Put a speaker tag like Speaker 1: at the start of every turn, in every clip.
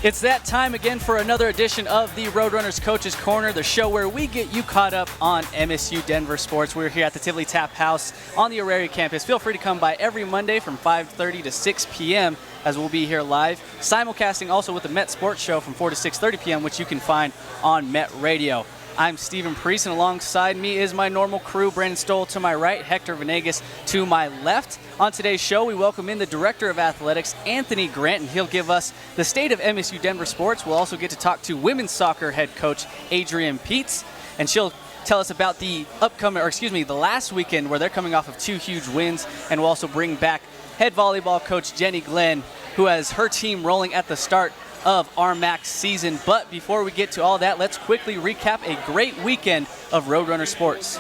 Speaker 1: It's that time again for another edition of the Roadrunners Coaches Corner, the show where we get you caught up on MSU Denver sports. We're here at the Tivoli Tap House on the Auraria campus. Feel free to come by every Monday from 5:30 to 6 p.m. as we'll be here live. Simulcasting also with the Met Sports Show from 4 to 6:30 p.m., which you can find on Met Radio. I'm Stephen Priest, and alongside me is my normal crew, Brandon Stowell to my right, Hector Venegas to my left. On today's show, we welcome in the Director of Athletics, Anthony Grant, and he'll give us the state of MSU Denver sports. We'll also get to talk to women's soccer head coach Adrianne Pietz, and she'll tell us about the the last weekend where they're coming off of two huge wins, and we'll also bring back head volleyball coach Jenny Glenn, who has her team rolling at the start of our MAC season. But before we get to all that, let's quickly recap a great weekend of Roadrunner sports.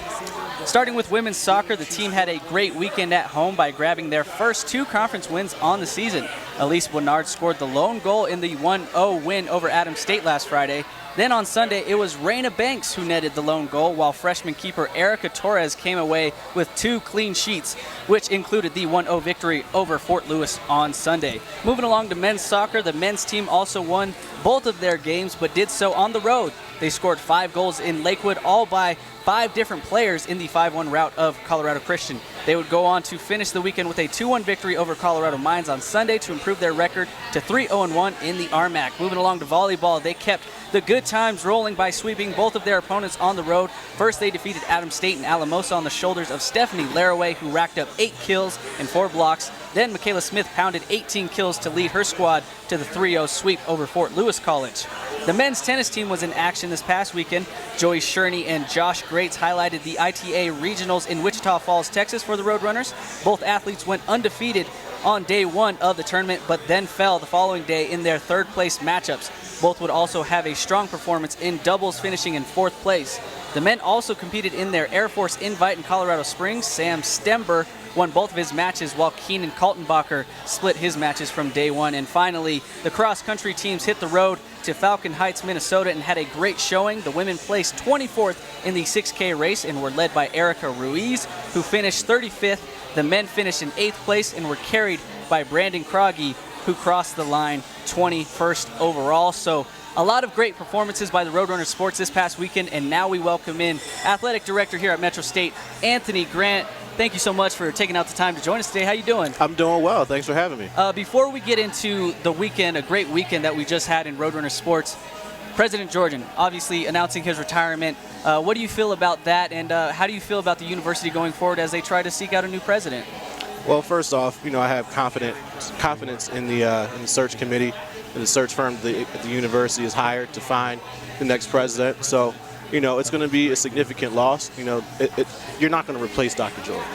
Speaker 1: Starting with women's soccer, the team had a great weekend at home by grabbing their first two conference wins on the season. Elise Bernard scored the lone goal in the 1-0 win over Adams State last Friday. Then on Sunday, it was Raina Banks who netted the lone goal, while freshman keeper Erica Torres came away with two clean sheets, which included the 1-0 victory over Fort Lewis on Sunday. Moving along to men's soccer, the men's team also won both of their games, but did so on the road. They scored 5 goals in Lakewood, all by 5 different players in the 5-1 rout of Colorado Christian. They would go on to finish the weekend with a 2-1 victory over Colorado Mines on Sunday to improve their record to 3-0-1 in the RMAC. Moving along to volleyball, they kept the good times rolling by sweeping both of their opponents on the road. First, they defeated Adams State and Alamosa on the shoulders of Stephanie Laraway, who racked up 8 kills and 4 blocks. Then Michaela Smith pounded 18 kills to lead her squad to the 3-0 sweep over Fort Lewis College. The men's tennis team was in action this past weekend. Joey Sherney and Josh Greats highlighted the ITA Regionals in Wichita Falls, Texas for the Roadrunners. Both athletes went undefeated on day one of the tournament, but then fell the following day in their third place matchups. Both would also have a strong performance in doubles, finishing in 4th place. The men also competed in their Air Force Invite in Colorado Springs. Sam Stember won both of his matches, while Keenan Kaltenbacher split his matches from day one. And finally, the cross-country teams hit the road to Falcon Heights, Minnesota, and had a great showing. The women placed 24th in the 6K race and were led by Erica Ruiz, who finished 35th. The men finished in 8th place and were carried by Brandon Croggy, who crossed the line 21st overall. So a lot of great performances by the Roadrunner Sports this past weekend, and now we welcome in Athletic Director here at Metro State, Anthony Grant. Thank you so much for taking out the time to join us today. How you doing?
Speaker 2: I'm doing well. Thanks for having me.
Speaker 1: Before we get into the weekend, a great weekend that we just had in Roadrunner Sports, President Georgian obviously announcing his retirement. What do you feel about that, and how do you feel about the university going forward as they try to seek out a new president?
Speaker 2: Well, first off, I have confidence in the search committee and the search firm the university has hired to find the next president. So, it's going to be a significant loss. You're not going to replace Dr. Jordan.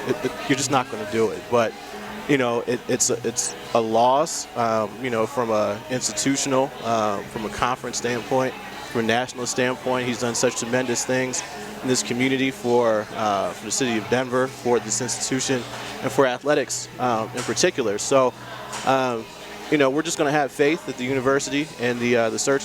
Speaker 2: You're just not going to do it. But, it's a loss, from a institutional, from a conference standpoint, from a national standpoint. He's done such tremendous things in this community for the city of Denver, for this institution, and for athletics in particular. So, we're just going to have faith that the university and the search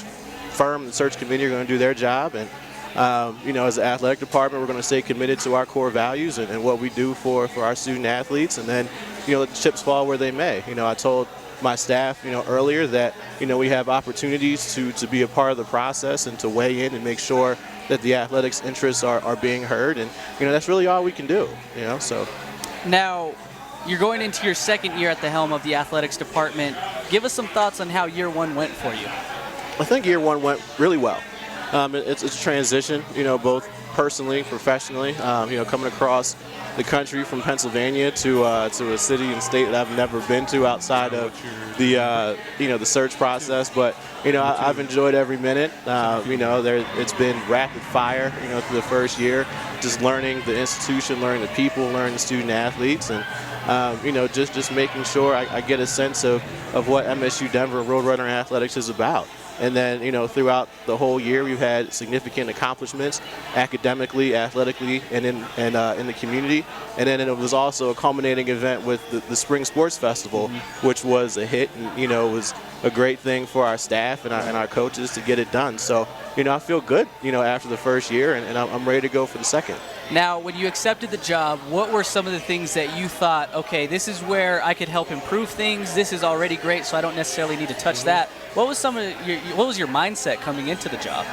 Speaker 2: firm, the search committee are going to do their job. And, as an athletic department, we're going to stay committed to our core values and what we do for our student athletes. And then, let the chips fall where they may. I told my staff, earlier that, we have opportunities to be a part of the process and to weigh in and make sure that the athletics interests are being heard. And, that's really all we can do, so.
Speaker 1: Now, you're going into your second year at the helm of the athletics department. Give us some thoughts on how year one went for you.
Speaker 2: I think year one went really well. It's a transition, both personally, professionally, coming across the country from Pennsylvania to a city and state that I've never been to outside of the search process. But, I've enjoyed every minute. It's been rapid fire, through the first year, just learning the institution, learning the people, learning the student athletes, and, just making sure I get a sense of what MSU Denver Roadrunner Athletics is about. And then, throughout the whole year, we've had significant accomplishments academically, athletically, and in the community. And then it was also a culminating event with the Spring Sports Festival, which was a hit. And, it was a great thing for our staff and our coaches to get it done. So, I feel good, after the first year, and I'm ready to go for the second.
Speaker 1: Now, when you accepted the job, what were some of the things that you thought, okay, this is where I could help improve things, this is already great, so I don't necessarily need to touch that? What was what was your mindset coming into the job?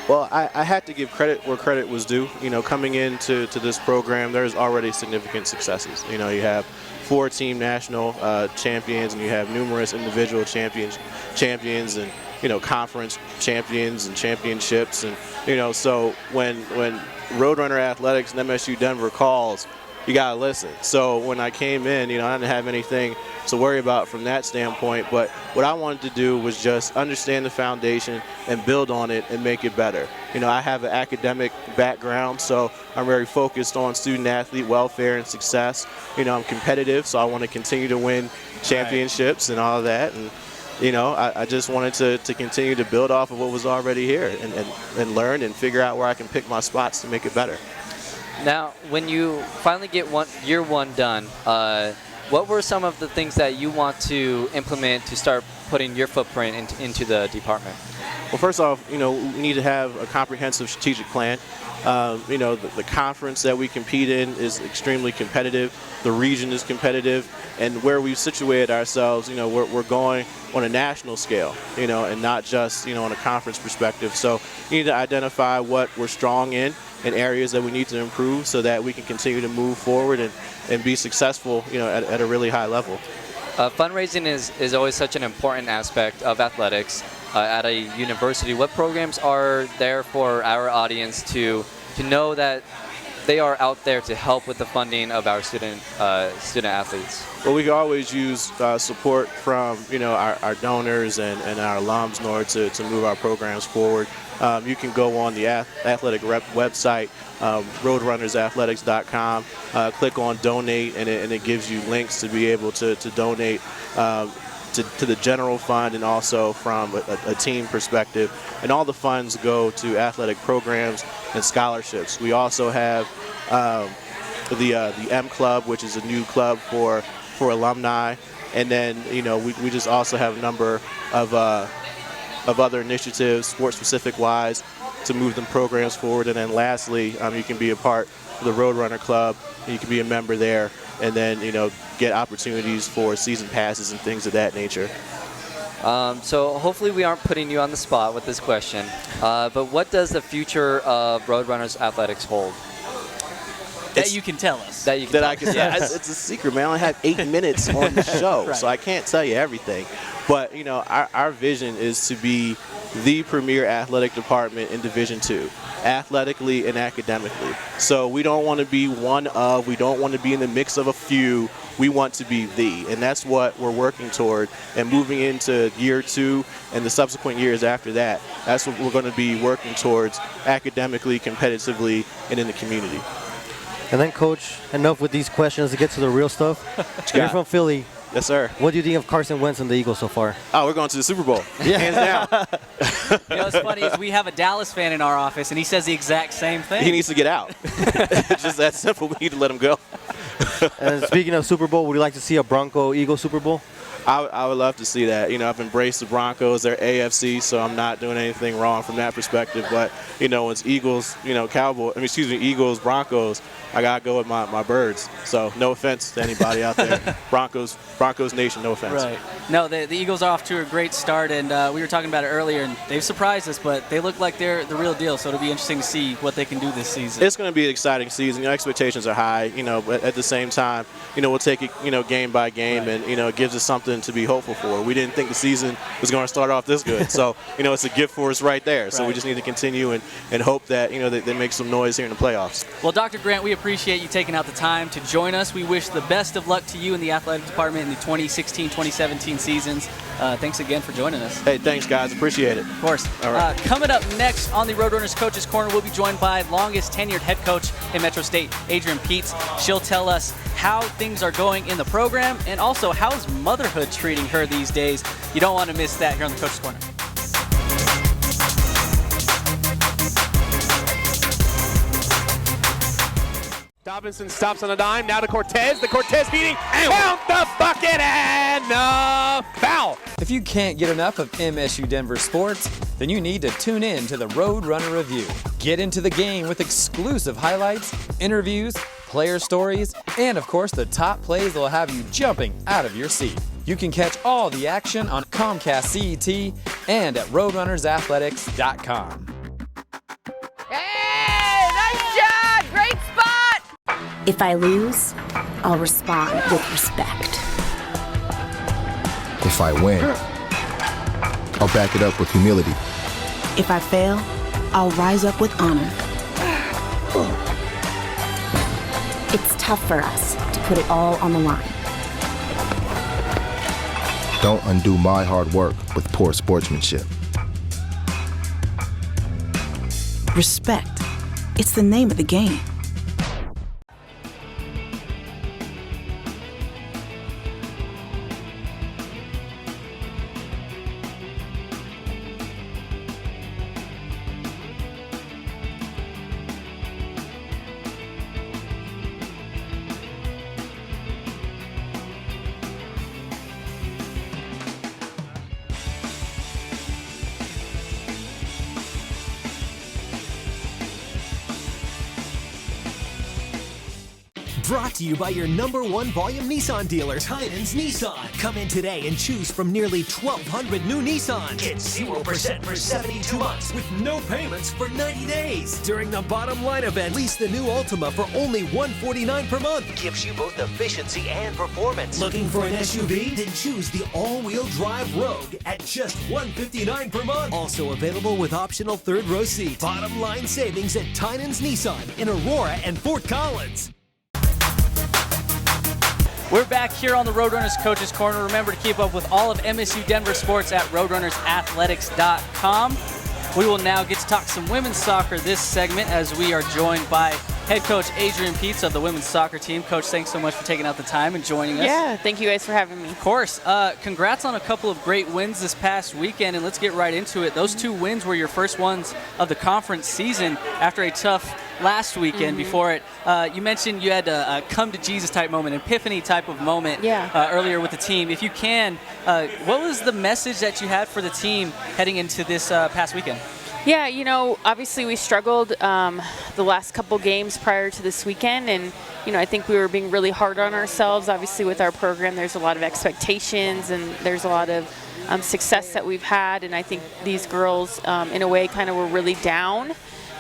Speaker 2: Well, I had to give credit where credit was due. Coming into this program, there's already significant successes. You have 4 team national champions, and you have numerous individual champions and, conference champions and championships. And, so when Roadrunner Athletics and MSU Denver calls, you got to listen. So when I came in, I didn't have anything to worry about from that standpoint. But what I wanted to do was just understand the foundation and build on it and make it better. I have an academic background, so I'm very focused on student-athlete welfare and success. I'm competitive, so I want to continue to win championships and all of that. And, I just wanted to continue to build off of what was already here and learn and figure out where I can pick my spots to make it better.
Speaker 3: Now, when you finally get year one done, what were some of the things that you want to implement to start putting your footprint into the department?
Speaker 2: Well, first off, we need to have a comprehensive strategic plan. The conference that we compete in is extremely competitive. The region is competitive, and where we've situated ourselves, we're going on a national scale, and not just, on a conference perspective. So you need to identify what we're strong in and areas that we need to improve so that we can continue to move forward and be successful, at a really high level.
Speaker 3: Fundraising is always such an important aspect of athletics at a university. What programs are there for our audience to know that they are out there to help with the funding of our student athletes?
Speaker 2: Well, we can always use support from our donors and our alums in order to move our programs forward. You can go on the athletic website, roadrunnersathletics.com, click on donate, and it gives you links to be able to donate to the general fund and also from a team perspective. And all the funds go to athletic programs and scholarships. We also have the M Club, which is a new club for alumni. And then, we just also have a number of other initiatives, sport-specific wise, to move them programs forward. And then lastly, you can be a part of the Roadrunner Club. And you can be a member there, and then get opportunities for season passes and things of that nature.
Speaker 3: So hopefully we aren't putting you on the spot with this question, but what does the future of Roadrunners Athletics hold?
Speaker 1: That you can tell us.
Speaker 2: That I can tell. It's a secret, man. I only have 8 minutes on the show, right. So I can't tell you everything. But our vision is to be the premier athletic department in Division II, athletically and academically. So we don't want to be one of. We don't want to be in the mix of a few. We want to be the, and that's what we're working toward. And moving into year 2 and the subsequent years after that, that's what we're going to be working towards academically, competitively, and in the community.
Speaker 4: And then, Coach, enough with these questions to get to the real stuff. You're from Philly.
Speaker 2: Yes, sir.
Speaker 4: What do you think of Carson Wentz and the Eagles so far?
Speaker 2: Oh, we're going to the Super Bowl. Yeah. Hands down.
Speaker 1: What's funny is we have a Dallas fan in our office, and he says the exact same thing.
Speaker 2: He needs to get out. It's just that simple. We need to let him go.
Speaker 4: And speaking of Super Bowl, would you like to see a Bronco-Eagles Super Bowl?
Speaker 2: I would love to see that. I've embraced the Broncos. They're AFC, so I'm not doing anything wrong from that perspective. But, it's Eagles, Eagles, Broncos, I got to go with my birds. So no offense to anybody out there. Broncos Nation, no offense.
Speaker 1: Right. No, the Eagles are off to a great start, and we were talking about it earlier, and they've surprised us, but they look like they're the real deal, so it'll be interesting to see what they can do this season.
Speaker 2: It's going to be an exciting season. Expectations are high, but at the same time, we'll take it, game by game, right. And, it gives us something to be hopeful for. We didn't think the season was going to start off this good, so, it's a gift for us right there. So we just need to continue and hope that, they make some noise here in the playoffs.
Speaker 1: Well, Dr. Grant, we appreciate you taking out the time to join us. We wish the best of luck to you in the athletic department in the 2016-2017 seasons. Thanks again for joining us.
Speaker 2: Hey, thanks, guys. Appreciate it.
Speaker 1: Of course.
Speaker 2: All right.
Speaker 1: Coming up next on the Roadrunners Coaches Corner, we'll be joined by longest tenured head coach in Metro State, Adrianne Pietz. She'll tell us how things are going in the program and also how's motherhood treating her these days. You don't want to miss that here on the Coaches Corner.
Speaker 5: Dobinson stops on a dime, now to Cortez. The Cortez beating, count the bucket, and a foul.
Speaker 6: If you can't get enough of MSU Denver sports, then you need to tune in to the Roadrunner Review. Get into the game with exclusive highlights, interviews, player stories, and of course the top plays that will have you jumping out of your seat. You can catch all the action on Comcast CET and at RoadrunnersAthletics.com.
Speaker 7: Hey, nice job! Great spot!
Speaker 8: If I lose, I'll respond with respect.
Speaker 9: If I win, I'll back it up with humility.
Speaker 8: If I fail, I'll rise up with honor. It's tough for us to put it all on the line.
Speaker 9: Don't undo my hard work with poor sportsmanship.
Speaker 8: Respect. It's the name of the game.
Speaker 10: Brought to you by your #1 volume Nissan dealer, Tynan's Nissan. Come in today and choose from nearly 1,200 new Nissans. Get 0% for 72 months with no payments for 90 days. During the Bottom Line event, lease the new Altima for only $149 per month. Gives you both efficiency and performance. Looking for an SUV? Then choose the all-wheel drive Rogue at just $159 per month. Also available with optional third-row seats. Bottom Line savings at Tynan's Nissan in Aurora and Fort Collins.
Speaker 1: We're back here on the Roadrunners Coaches Corner. Remember to keep up with all of MSU Denver sports at RoadrunnersAthletics.com. We will now get to talk some women's soccer this segment as we are joined by head coach Adrianne Pietz of the women's soccer team. Coach, thanks so much for taking out the time and joining us.
Speaker 7: Yeah, thank you guys for having me.
Speaker 1: Of course. Congrats on a couple of great wins this past weekend, and let's get right into it. Those 2 wins were your first ones of the conference season after a tough last weekend before it. You mentioned you had a come to Jesus type moment, epiphany type of moment earlier with the team. If you can, what was the message that you had for the team heading into this past weekend?
Speaker 7: Yeah, you know, obviously we struggled the last couple games prior to this weekend, and you know, I think we were being really hard on ourselves. Obviously with our program, there's a lot of expectations and there's a lot of success that we've had, and I think these girls in a way kind of were really down,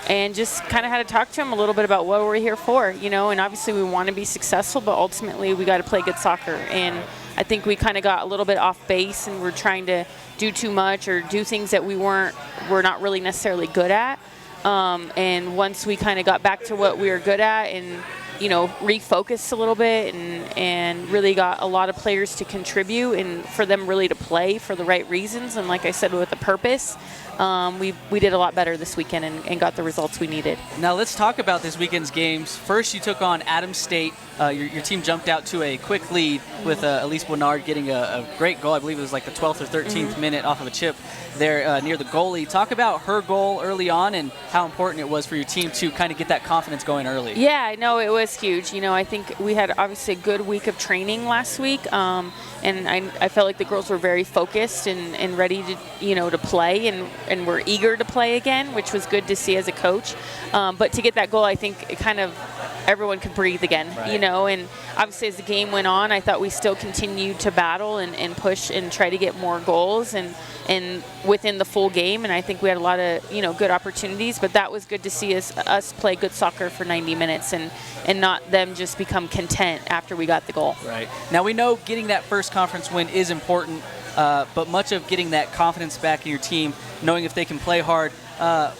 Speaker 7: and just kind of had to talk to them a little bit about what we're here for, you know, and obviously we want to be successful, but ultimately we got to play good soccer. And I think we kind of got a little bit off base and we're trying to do too much or do things that we're not really necessarily good at. And once we kind of got back to what we were good at and, you know, refocused a little bit and really got a lot of players to contribute and for them really to play for the right reasons. And like I said, with a purpose, we did a lot better this weekend and got the results we needed.
Speaker 1: Now let's talk about this weekend's games. First, you took on Adams State. Your team jumped out to a quick lead with Elise Bonnard getting a great goal. I believe it was like the 12th or 13th minute off of a chip there near the goalie. Talk about her goal early on and how important it was for your team to kind of get that confidence going early.
Speaker 7: Yeah, I know it was huge. You know, I think we had obviously a good week of training last week, and I felt like the girls were very focused and ready to, you know, to play and were eager to play again, which was good to see as a coach. But to get that goal, I think it kind of everyone could breathe again, you know, and obviously as the game went on, I thought we still continued to battle and push and try to get more goals and within the full game, and I think we had a lot of, you know, good opportunities, but that was good to see us play good soccer for 90 minutes and not them just become content after we got the goal. Right.
Speaker 1: Now we know getting that first conference win is important, but much of getting that confidence back in your team, knowing if they can play hard, I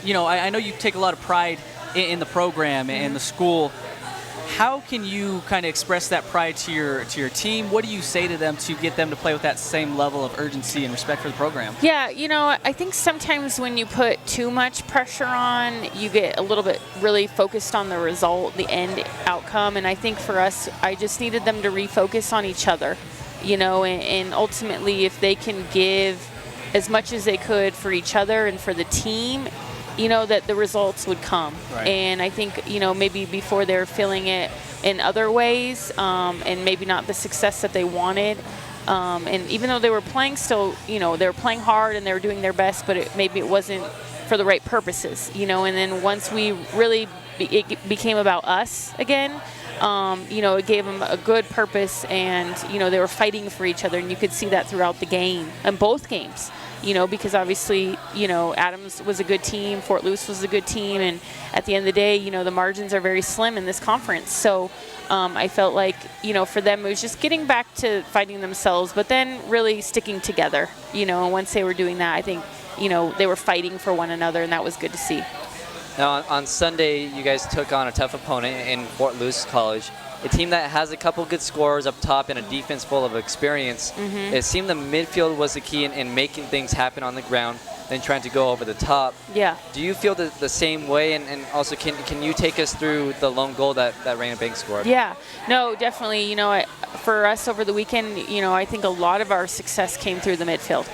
Speaker 1: know you take a lot of pride in the program and the school. How can you kind of express that pride to your team? What do you say to them to get them to play with that same level of urgency and respect for the program?
Speaker 7: Yeah, you know, I think sometimes when you put too much pressure on, you get a little bit really focused on the result, the end outcome. And I think for us, I just needed them to refocus on each other, you know, and ultimately if they can give as much as they could for each other and for the team, that the results would come.
Speaker 1: Right.
Speaker 7: And I think, maybe before they were feeling it in other ways, and maybe not the success that they wanted. And even though they were playing still, they were playing hard and they were doing their best, but maybe it wasn't for the right purposes, And then once we really, it became about us again, it gave them a good purpose, and, they were fighting for each other, and you could see that throughout the game, and both games, because obviously, Adams was a good team, Fort Lewis was a good team, and at the end of the day, the margins are very slim in this conference. So I felt like, for them, it was just getting back to fighting themselves, but then really sticking together, and once they were doing that, I think, they were fighting for one another, and that was good to see.
Speaker 3: Now, on Sunday, you guys took on a tough opponent in Fort Lewis College, a team that has a couple good scorers up top and a defense full of experience.
Speaker 7: Mm-hmm.
Speaker 3: It seemed the midfield was the key in making things happen on the ground than trying to go over the top.
Speaker 7: Yeah.
Speaker 3: Do you feel the same way? And also, can you take us through the lone goal that Raina Banks scored?
Speaker 7: Yeah. No, definitely. For us over the weekend, I think a lot of our success came through the midfield.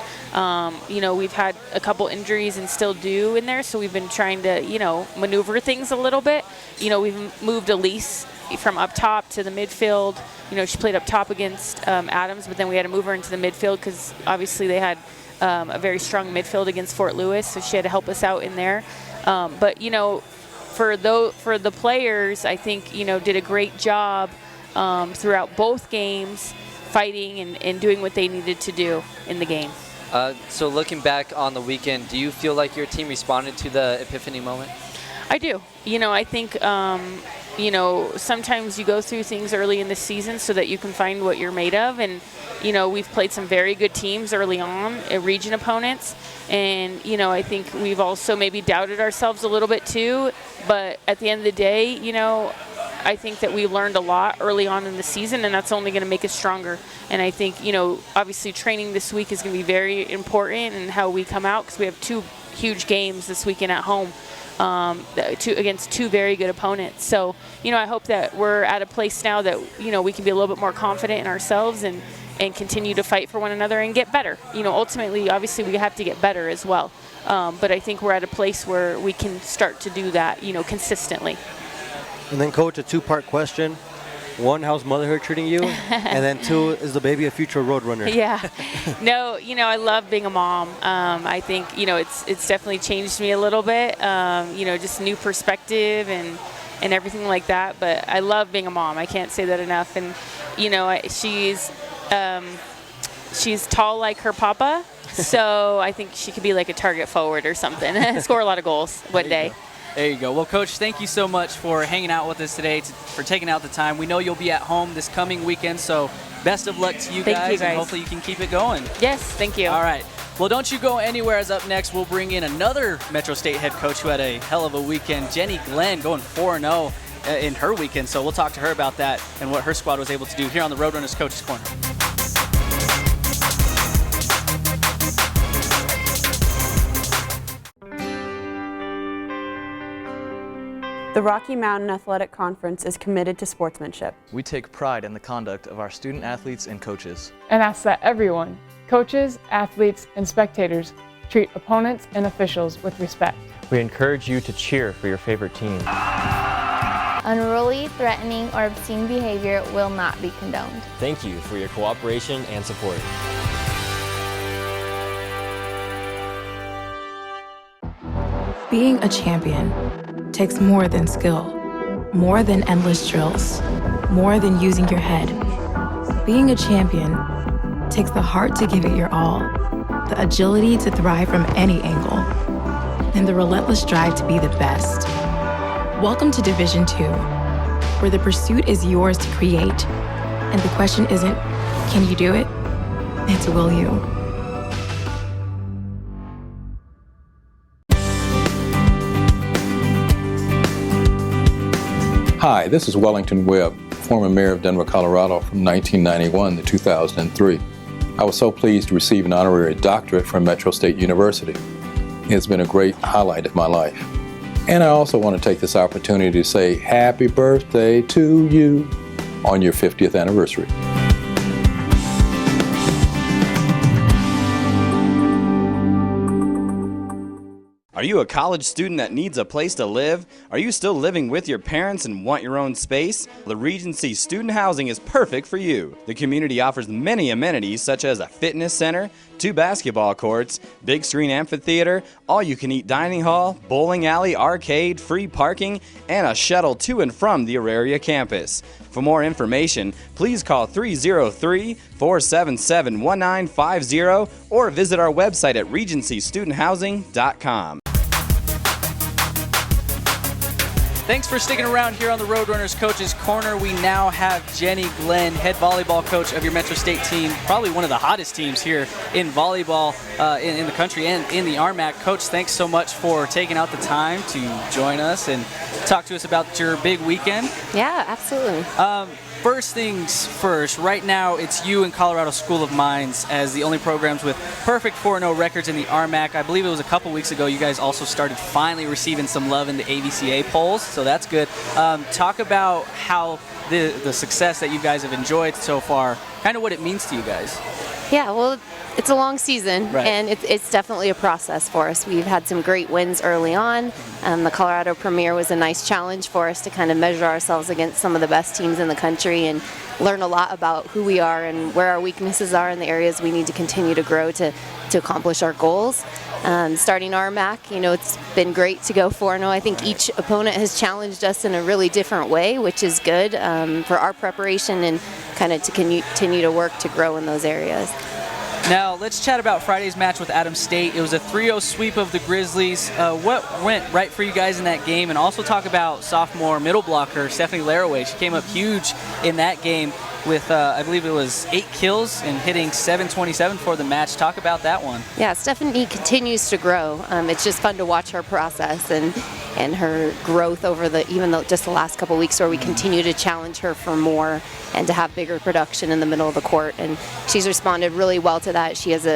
Speaker 7: We've had a couple injuries and still do in there, so we've been trying to, maneuver things a little bit. We've moved Elise from up top to the midfield. She played up top against Adams, but then we had to move her into the midfield because obviously they had a very strong midfield against Fort Lewis, so she had to help us out in there. But for the players, I think did a great job throughout both games, fighting and doing what they needed to do in the game.
Speaker 3: So looking back on the weekend, do you feel like your team responded to the epiphany moment?
Speaker 7: I do. I think, sometimes you go through things early in the season so that you can find what you're made of. And, we've played some very good teams early on, region opponents. And, I think we've also maybe doubted ourselves a little bit too. But at the end of the day, I think that we learned a lot early on in the season, and that's only going to make us stronger. And I think, obviously training this week is going to be very important in how we come out, because we have 2 huge games this weekend at home against 2 very good opponents. So, I hope that we're at a place now that, we can be a little bit more confident in ourselves and continue to fight for one another and get better. Ultimately, obviously, we have to get better as well. But I think we're at a place where we can start to do that, consistently.
Speaker 4: And then, Coach, a 2-part question. 1, how's motherhood treating you? And then 2, is the baby a future Roadrunner?
Speaker 7: Yeah. No, I love being a mom. I think, it's definitely changed me a little bit, just new perspective and everything like that. But I love being a mom. I can't say that enough. And, she's tall like her papa. So I think she could be like a target forward or something. Score a lot of goals one day.
Speaker 1: There you go. Well, Coach, thank you so much for hanging out with us today, for taking out the time. We know you'll be at home this coming weekend, so best of luck to you guys, and hopefully you can keep it going.
Speaker 7: Yes, thank you.
Speaker 1: All right. Well, don't you go anywhere, as up next we'll bring in another Metro State head coach who had a hell of a weekend, Jenny Glenn, going 4-0 in her weekend. So we'll talk to her about that and what her squad was able to do here on the Roadrunners Coach's Corner.
Speaker 11: The Rocky Mountain Athletic Conference is committed to sportsmanship.
Speaker 12: We take pride in the conduct of our student athletes and coaches.
Speaker 13: And ask that everyone, coaches, athletes, and spectators, treat opponents and officials with respect.
Speaker 14: We encourage you to cheer for your favorite team.
Speaker 15: Unruly, threatening, or obscene behavior will not be condoned.
Speaker 14: Thank you for your cooperation and support.
Speaker 16: Being a champion takes more than skill, more than endless drills, more than using your head. Being a champion takes the heart to give it your all, the agility to thrive from any angle, and the relentless drive to be the best. Welcome to Division II, where the pursuit is yours to create, and the question isn't, can you do it? It's, will you?
Speaker 17: Hi, this is Wellington Webb, former mayor of Denver, Colorado from 1991 to 2003. I was so pleased to receive an honorary doctorate from Metro State University. It's been a great highlight of my life. And I also want to take this opportunity to say happy birthday to you on your 50th anniversary.
Speaker 18: Are you a college student that needs a place to live? Are you still living with your parents and want your own space? The Regency Student Housing is perfect for you. The community offers many amenities such as a fitness center, 2 basketball courts, big screen amphitheater, all-you-can-eat dining hall, bowling alley, arcade, free parking, and a shuttle to and from the Auraria campus. For more information, please call 303-477-1950 or visit our website at regencystudenthousing.com.
Speaker 1: Thanks for sticking around here on the Roadrunners Coaches Corner. We now have Jenny Glenn, head volleyball coach of your Metro State team, probably one of the hottest teams here in volleyball in the country and in the RMAC. Coach, thanks so much for taking out the time to join us and talk to us about your big weekend.
Speaker 19: Yeah, absolutely.
Speaker 1: First things first, right now it's you and Colorado School of Mines as the only programs with perfect 4-0 records in the RMAC. I believe it was a couple weeks ago you guys also started finally receiving some love in the AVCA polls, so that's good. Talk about how the success that you guys have enjoyed so far, kind of what it means to you guys.
Speaker 19: Yeah, well, it's a long season,
Speaker 1: right,
Speaker 19: and it's definitely a process for us. We've had some great wins early on. The Colorado Premier was a nice challenge for us to kind of measure ourselves against some of the best teams in the country and learn a lot about who we are and where our weaknesses are and the areas we need to continue to grow to accomplish our goals. Starting RMAC, it's been great to go 4-0. I think each opponent has challenged us in a really different way, which is good for our preparation and kind of to continue to work to grow in those areas.
Speaker 1: Now, let's chat about Friday's match with Adams State. It was a 3-0 sweep of the Grizzlies. What went right for you guys in that game? And also talk about sophomore middle blocker Stephanie Laraway. She came up huge in that game with, I believe it was 8 kills and hitting 727 for the match. Talk about that one.
Speaker 19: Yeah, Stephanie continues to grow. It's just fun to watch her process and her growth over just the last couple weeks where we continue to challenge her for more and to have bigger production in the middle of the court. And she's responded really well to that. She has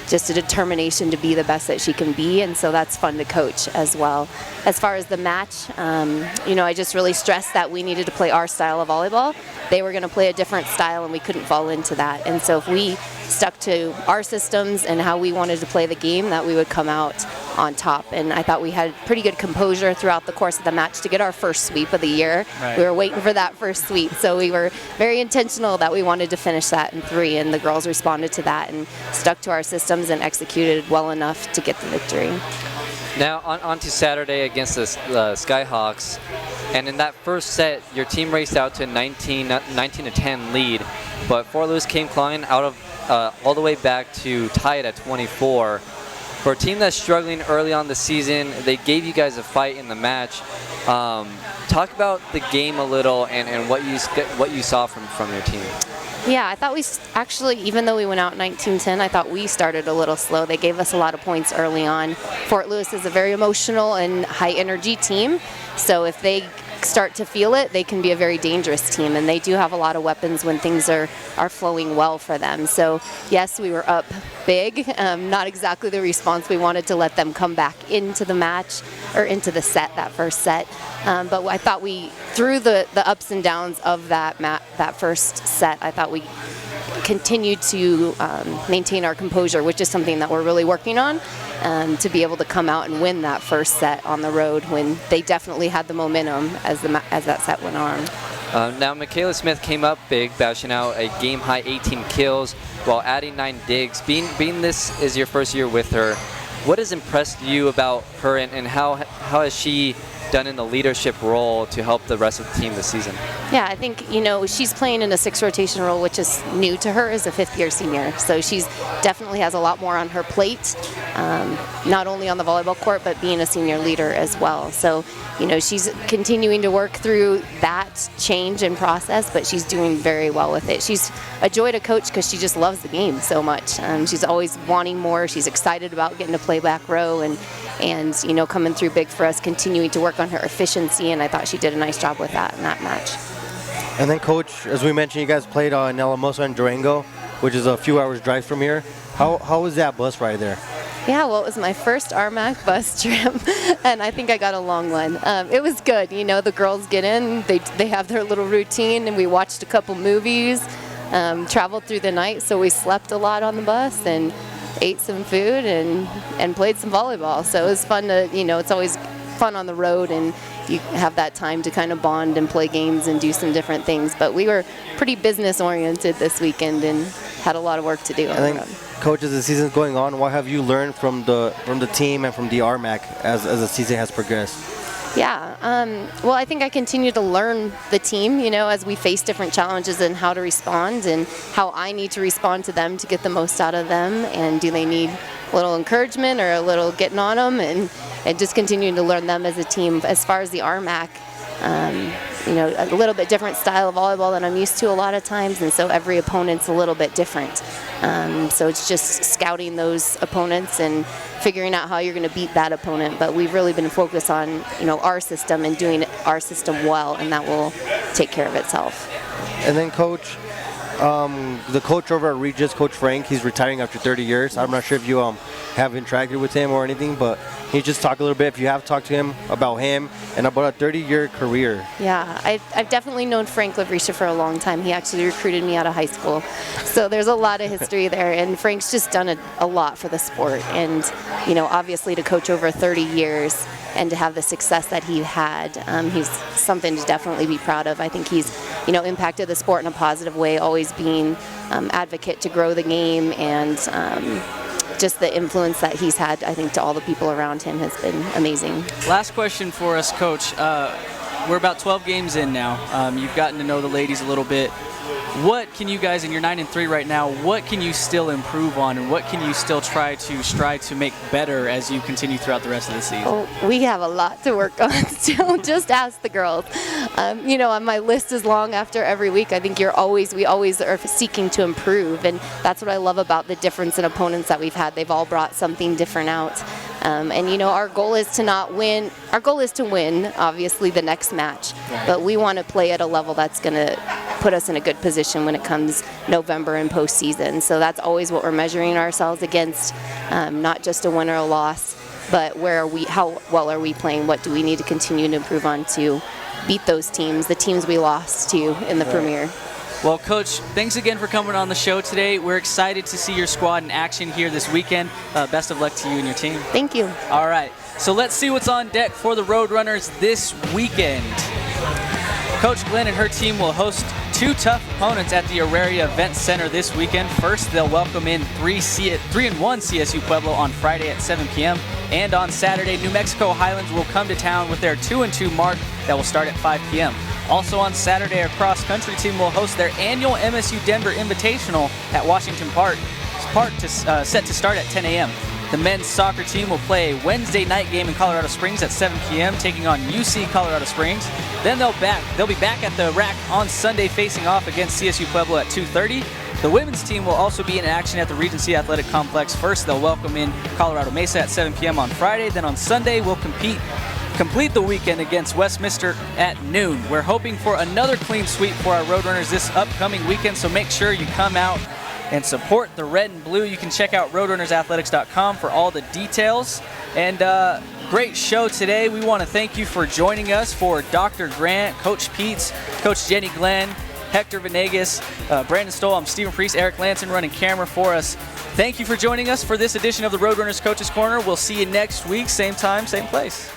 Speaker 19: just a determination to be the best that she can be, and so that's fun to coach as well. As far as the match, I just really stressed that we needed to play our style of volleyball. They were going to play a different style, and we couldn't fall into that. And so if we stuck to our systems and how we wanted to play the game, that we would come out on top. And I thought we had pretty good composure throughout the course of the match to get our first sweep of the year.
Speaker 1: Right.
Speaker 19: We were waiting for that first sweep, so we were very intentional that we wanted to finish that in 3, and the girls responded to that and stuck to our systems and executed well enough to get the victory.
Speaker 3: Now on to Saturday against the Skyhawks, and in that first set, your team raced out to 19-10 lead, but Fort Lewis came clawing out of all the way back to tie it at 24. For a team that's struggling early on the season, they gave you guys a fight in the match. Talk about the game a little and what you saw from your team.
Speaker 19: Yeah, I thought we actually, even though we went out 19-10, I thought we started a little slow. They gave us a lot of points early on. Fort Lewis is a very emotional and high-energy team, so if they start to feel it, they can be a very dangerous team, and they do have a lot of weapons when things are flowing well for them. So yes, we were up big, not exactly the response we wanted to let them come back into the match or into the set, that first set. But I thought through the ups and downs of that first set, I thought we continued to maintain our composure, which is something that we're really working on, to be able to come out and win that first set on the road when they definitely had the momentum as that set went on.
Speaker 3: Now, Michaela Smith came up big, bashing out a game-high 18 kills while adding 9 digs. Being this is your first year with her, what has impressed you about her, and how has she done in the leadership role to help the rest of the team this season?
Speaker 19: Yeah, I think, she's playing in a 6 rotation role, which is new to her as a 5th-year senior. So she's definitely has a lot more on her plate, not only on the volleyball court, but being a senior leader as well. So, she's continuing to work through that change and process, but she's doing very well with it. She's a joy to coach because she just loves the game so much. She's always wanting more. She's excited about getting to play back row and coming through big for us, continuing to work on her efficiency, and I thought she did a nice job with that in that match.
Speaker 4: And then, Coach, as we mentioned, you guys played in Alamosa and Durango, which is a few hours drive from here. How was that bus ride there?
Speaker 19: Yeah, well, it was my first RMAC bus trip, and I think I got a long one. It was good. The girls get in, they have their little routine, and we watched a couple movies, traveled through the night, so we slept a lot on the bus, and ate some food and played some volleyball. So it was fun to, it's always fun on the road, and you have that time to kind of bond and play games and do some different things. But we were pretty business oriented this weekend and had a lot of work to do on the road.
Speaker 4: Coach, as the season's going on, what have you learned from the team and from the RMAC as the season has progressed?
Speaker 19: Yeah, well, I think I continue to learn the team, as we face different challenges and how to respond and how I need to respond to them to get the most out of them, and do they need a little encouragement or a little getting on them, and just continuing to learn them as a team. As far as the RMAC, a little bit different style of volleyball than I'm used to a lot of times, and so every opponent's a little bit different. So it's just scouting those opponents and figuring out how you're going to beat that opponent. But we've really been focused on, our system and doing our system well, and that will take care of itself.
Speaker 4: And then, Coach, the coach over at Regis, Coach Frank, he's retiring after 30 years. I'm not sure if you have interacted with him or anything, but can you just talk a little bit, if you have talked to him about him and about a 30-year career?
Speaker 19: Yeah, I've definitely known Frank Lavrisha for a long time. He actually recruited me out of high school. So there's a lot of history there, and Frank's just done a lot for the sport. And, obviously to coach over 30 years and to have the success that he had, he's something to definitely be proud of. I think he's, impacted the sport in a positive way, always being advocate to grow the game, and just the influence that he's had, I think, to all the people around him has been amazing.
Speaker 1: Last question for us, Coach. We're about 12 games in now. You've gotten to know the ladies a little bit. What can you guys, and you're 9-3 right now, what can you still improve on, and what can you still strive to make better as you continue throughout the rest of the season?
Speaker 19: Oh, we have a lot to work on still. Just ask the girls. My list is long after every week. I think we always are seeking to improve, and that's what I love about the difference in opponents that we've had. They've all brought something different out. Our goal is to not win. Our goal is to win, obviously, the next match. Right. But we want to play at a level that's going to put us in a good position when it comes November and postseason. So that's always what we're measuring ourselves against, not just a win or a loss, but how well are we playing? What do we need to continue to improve on to beat those teams, the teams we lost to in the Premier?
Speaker 1: Well, Coach, thanks again for coming on the show today. We're excited to see your squad in action here this weekend. Best of luck to you and your team.
Speaker 19: Thank you.
Speaker 1: All right, so let's see what's on deck for the Roadrunners this weekend. Coach Glenn and her team will host two tough opponents at the Auraria Event Center this weekend. First, they'll welcome in 3-1 CSU Pueblo on Friday at 7 p.m. And on Saturday, New Mexico Highlands will come to town with their 2-2 mark that will start at 5 p.m. Also on Saturday, our cross-country team will host their annual MSU Denver Invitational at Washington Park set to start at 10 a.m. The men's soccer team will play a Wednesday night game in Colorado Springs at 7 p.m., taking on UC Colorado Springs. Then they'll be back at the rack on Sunday, facing off against CSU Pueblo at 2:30. The women's team will also be in action at the Regency Athletic Complex. First, they'll welcome in Colorado Mesa at 7 p.m. on Friday. Then on Sunday, we'll complete the weekend against Westminster at noon. We're hoping for another clean sweep for our Roadrunners this upcoming weekend, so make sure you come out and support the red and blue. You can check out roadrunnersathletics.com for all the details. And great show today. We want to thank you for joining us. For Dr. Grant, Coach Pietz, Coach Jenny Glenn, Hector Venegas, Brandon Stowell, I'm Stephen Priest, Eric Lanson running camera for us. Thank you for joining us for this edition of the Roadrunners Coaches Corner. We'll see you next week, same time, same place.